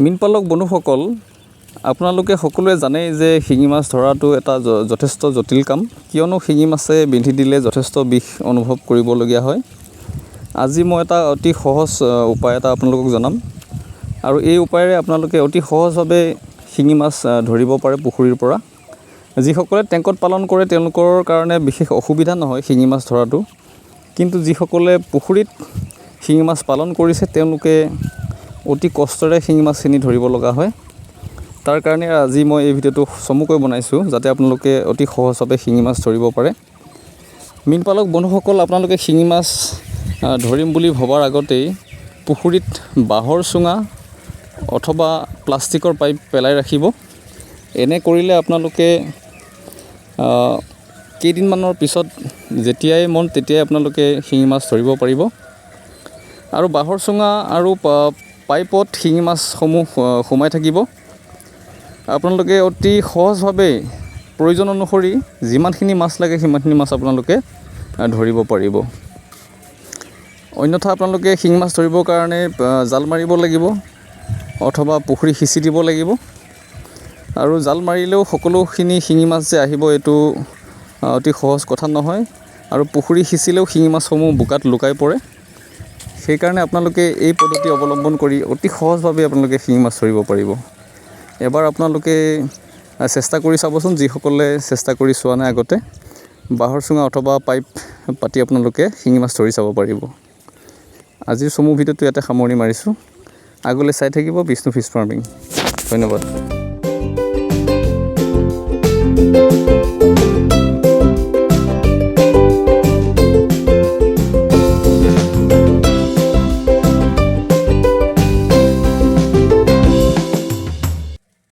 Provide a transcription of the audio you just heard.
মীনপালক বন্ধুসকল, আপোনালোকে সকলোৱে জানেই যে শিঙি মাছ ধৰাটো এটা যথেষ্ট জটিল কাম, কিয়নো শিঙি মাছে বিন্ধি দিলে যথেষ্ট বিষ অনুভৱ কৰিবলগীয়া হয়। আজি মই এটা অতি সহজ উপায় এটা আপোনালোকক জনাম, আৰু এই উপায়েৰে আপোনালোকে অতি সহজভাৱে শিঙি মাছ ধৰিব পাৰে পুখুৰীৰ পৰা। যিসকলে টেংকত পালন কৰে তেওঁলোকৰ কাৰণে বিশেষ অসুবিধা নহয় শিঙি মাছ ধৰাটো, কিন্তু যিসকলে পুখুৰীত শিঙি মাছ পালন কৰিছে তেওঁলোকে অতি কষ্টৰে শিঙি মাছখিনি ধৰিব লগা হয়। তাৰ কাৰণে আজি মই এই ভিডিঅ'টো চমুকৈ বনাইছোঁ, যাতে আপোনালোকে অতি সহজভাৱে শিঙি মাছ ধৰিব পাৰে। মীনপালক বন্ধুসকল, আপোনালোকে শিঙি মাছ ধৰিম বুলি ভবাৰ আগতেই পুখুৰীত বাঁহৰ চুঙা অথবা প্লাষ্টিকৰ পাইপ পেলাই ৰাখিব। এনে কৰিলে আপোনালোকে কেইদিনমানৰ পিছত যেতিয়াই মন তেতিয়াই আপোনালোকে শিঙি মাছ ধৰিব পাৰিব। আৰু বাঁহৰ চুঙা আৰু পাইপত শিঙি মাছসমূহ সোমাই থাকিব। আপোনালোকে অতি সহজভাৱে প্ৰয়োজন অনুসৰি যিমানখিনি মাছ লাগে সিমানখিনি মাছ আপোনালোকে ধৰিব পাৰিব। অন্যথা আপোনালোকে শিঙি মাছ ধৰিবৰ কাৰণে জাল মাৰিব লাগিব অথবা পুখুৰী সিঁচি দিব লাগিব। আৰু জাল মাৰিলেও সকলোখিনি শিঙি মাছ যে আহিব এইটো অতি সহজ কথা নহয়, আৰু পুখুৰী সিঁচিলেও শিঙি মাছসমূহ বোকাত লুকাই পৰে। সেইকাৰণে আপোনালোকে এই পদ্ধতি অৱলম্বন কৰি অতি সহজভাৱে আপোনালোকে শিঙি মাছ ধৰিব পাৰিব। এবাৰ আপোনালোকে চেষ্টা কৰি চাবচোন, যিসকলে চেষ্টা কৰি চোৱা নাই আগতে। বাঁহৰ চুঙা অথবা পাইপ পাতি আপোনালোকে শিঙি মাছ ধৰি চাব পাৰিব। আজিৰ চমু ভিডিঅ'টো ইয়াতে সামৰণি মাৰিছোঁ। আগলৈ চাই থাকিব বিষ্ণু ফিছ ফাৰ্মিং। ধন্যবাদ।